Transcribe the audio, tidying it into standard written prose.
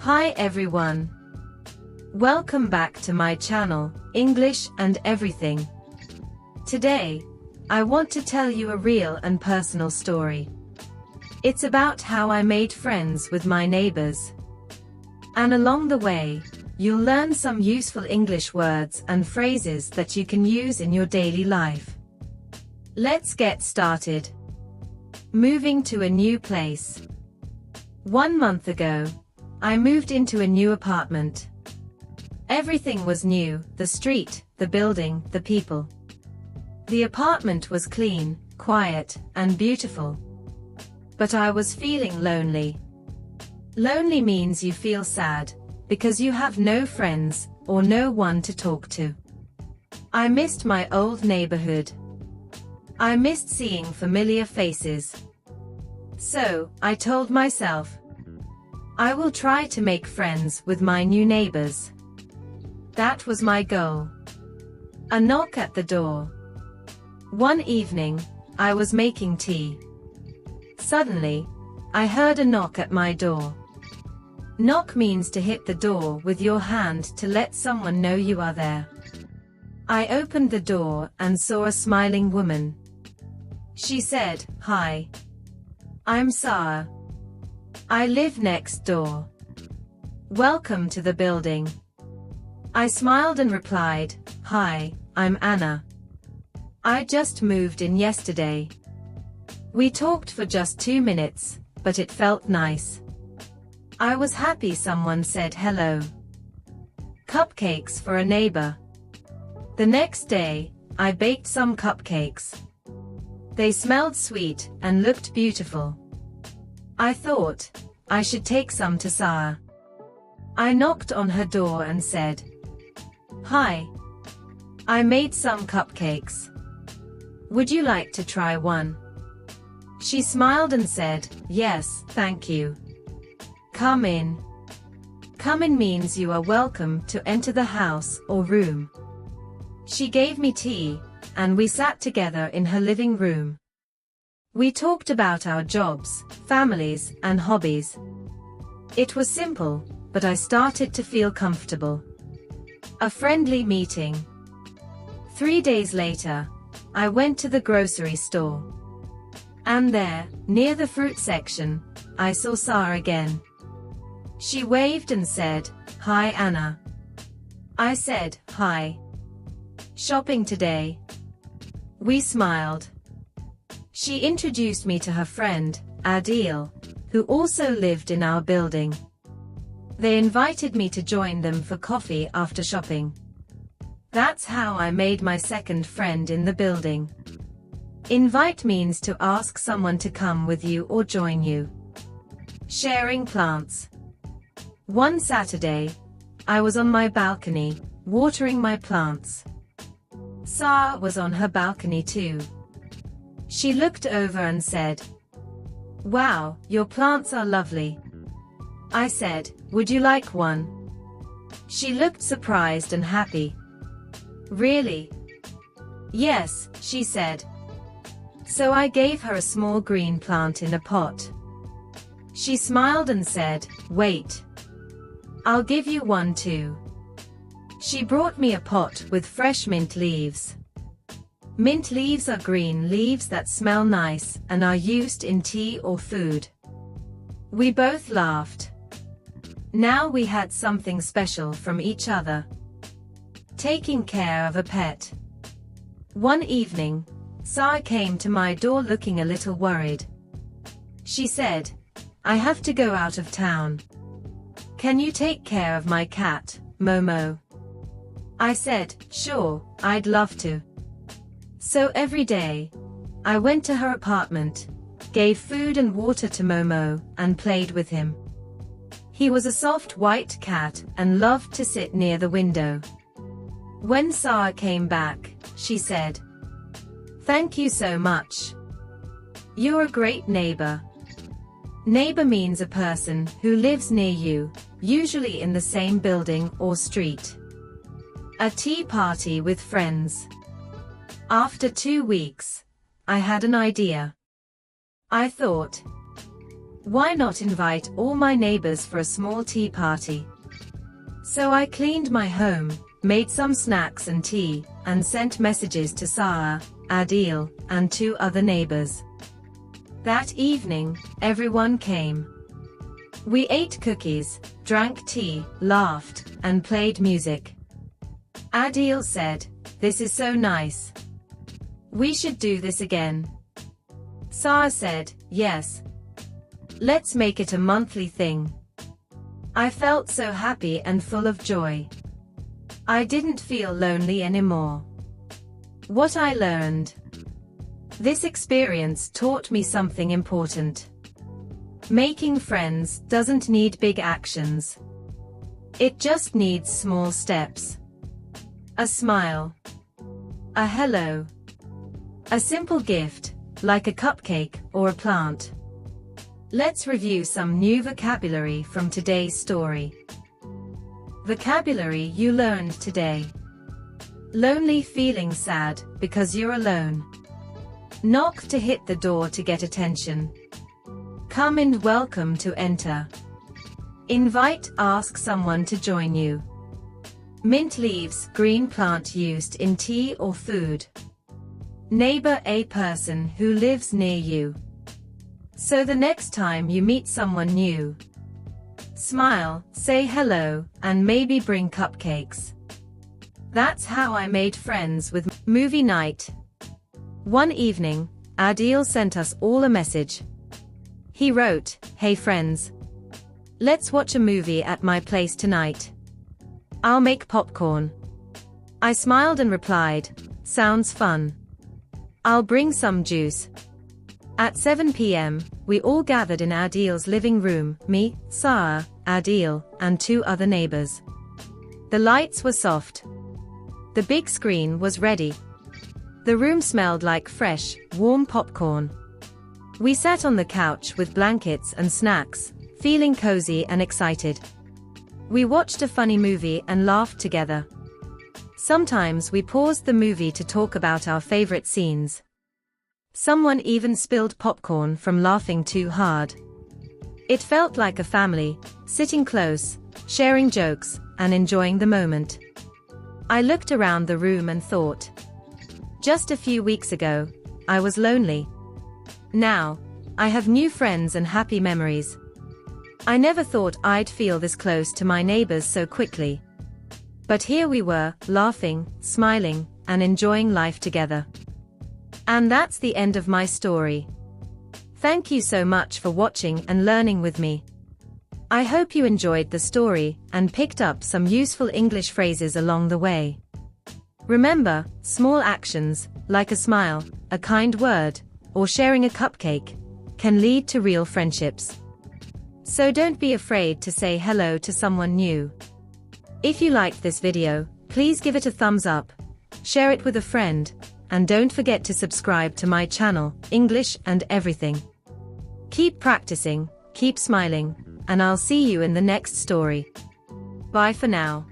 Hi everyone. Welcome back to my channel, English and Everything. Today, I want to tell you a real and personal story. It's about how I made friends with my neighbors. And along the way, you'll learn some useful English words and phrases that you can use in your daily life. Let's get started. Moving to a new place. 1 month ago, I moved into a new apartment. Everything was new, the street, the building, the people. The apartment was clean, quiet, and beautiful. But I was feeling lonely. Lonely means you feel sad, because you have no friends, or no one to talk to. I missed my old neighborhood. I missed seeing familiar faces. So, I told myself, I will try to make friends with my new neighbors. That was my goal. A knock at the door. One evening, I was making tea. Suddenly, I heard a knock at my door. Knock means to hit the door with your hand to let someone know you are there. I opened the door and saw a smiling woman. She said, "Hi. I'm Sarah. I live next door. Welcome to the building." I smiled and replied, "Hi, I'm Anna. I just moved in yesterday." We talked for just 2 minutes, but it felt nice. I was happy someone said hello. Cupcakes for a neighbor. The next day, I baked some cupcakes. They smelled sweet and looked beautiful. I thought, I should take some to Sarah. I knocked on her door and said, "Hi. I made some cupcakes. Would you like to try one?" She smiled and said, "Yes, thank you. Come in." Come in means you are welcome to enter the house or room. She gave me tea, and we sat together in her living room. We talked about our jobs, families, and hobbies. It was simple, but I started to feel comfortable. A friendly meeting. 3 days later, I went to the grocery store. And there, near the fruit section, I saw Sarah again. She waved and said, "Hi Anna." I said, "Hi. Shopping today?" We smiled. She introduced me to her friend, Adil, who also lived in our building. They invited me to join them for coffee after shopping. That's how I made my second friend in the building. Invite means to ask someone to come with you or join you. Sharing plants. One Saturday, I was on my balcony, watering my plants. Sarah was on her balcony too. She looked over and said, "Wow, your plants are lovely." I said, "Would you like one?" She looked surprised and happy. "Really?" "Yes," she said. So I gave her a small green plant in a pot. She smiled and said, "Wait. I'll give you one too." She brought me a pot with fresh mint leaves. Mint leaves are green leaves that smell nice and are used in tea or food. We both laughed. Now we had something special from each other. Taking care of a pet. One evening, Sarah came to my door looking a little worried. She said, "I have to go out of town. Can you take care of my cat, Momo?" I said, "Sure, I'd love to." So every day, I went to her apartment, gave food and water to Momo, and played with him. He was a soft white cat and loved to sit near the window. When Sarah came back, she said, "Thank you so much. You're a great neighbor." Neighbor means a person who lives near you, usually in the same building or street. A tea party with friends. After 2 weeks, I had an idea. I thought, Why not invite all my neighbors for a small tea party? So I cleaned my home, made some snacks and tea, and sent messages to Sarah, Adil, and 2 other neighbors. That evening, everyone came. We ate cookies, drank tea, laughed, and played music. Adil said, "This is so nice. We should do this again." Sarah said, "Yes. Let's make it a monthly thing." I felt so happy and full of joy. I didn't feel lonely anymore. What I learned. This experience taught me something important. Making friends doesn't need big actions. It just needs small steps. A smile. A hello. A simple gift, like a cupcake or a plant. Let's review some new vocabulary from today's story. Vocabulary you learned today. Lonely, feeling sad because you're alone. Knock, to hit the door to get attention. Come and welcome, to enter. Invite, ask someone to join you. Mint leaves, green plant used in tea or food. Neighbor, a person who lives near you. So the next time you meet someone new, smile, say hello, and maybe bring cupcakes. That's how I made friends with movie night. One evening, Adil sent us all a message. He wrote, "Hey friends. Let's watch a movie at my place tonight. I'll make popcorn." I smiled and replied, "Sounds fun. I'll bring some juice." At 7 p.m., we all gathered in Adil's living room, me, Sarah, Adil, and 2 other neighbors. The lights were soft. The big screen was ready. The room smelled like fresh, warm popcorn. We sat on the couch with blankets and snacks, feeling cozy and excited. We watched a funny movie and laughed together. Sometimes we paused the movie to talk about our favorite scenes. Someone even spilled popcorn from laughing too hard. It felt like a family, sitting close, sharing jokes, and enjoying the moment. I looked around the room and thought, just a few weeks ago, I was lonely. Now, I have new friends and happy memories. I never thought I'd feel this close to my neighbors so quickly. But here we were, laughing, smiling, and enjoying life together. And that's the end of my story. Thank you so much for watching and learning with me. I hope you enjoyed the story and picked up some useful English phrases along the way. Remember, small actions, like a smile, a kind word, or sharing a cupcake, can lead to real friendships. So don't be afraid to say hello to someone new. If you liked this video, please give it a thumbs up, share it with a friend, and don't forget to subscribe to my channel, English and Everything. Keep practicing, keep smiling, and I'll see you in the next story. Bye for now.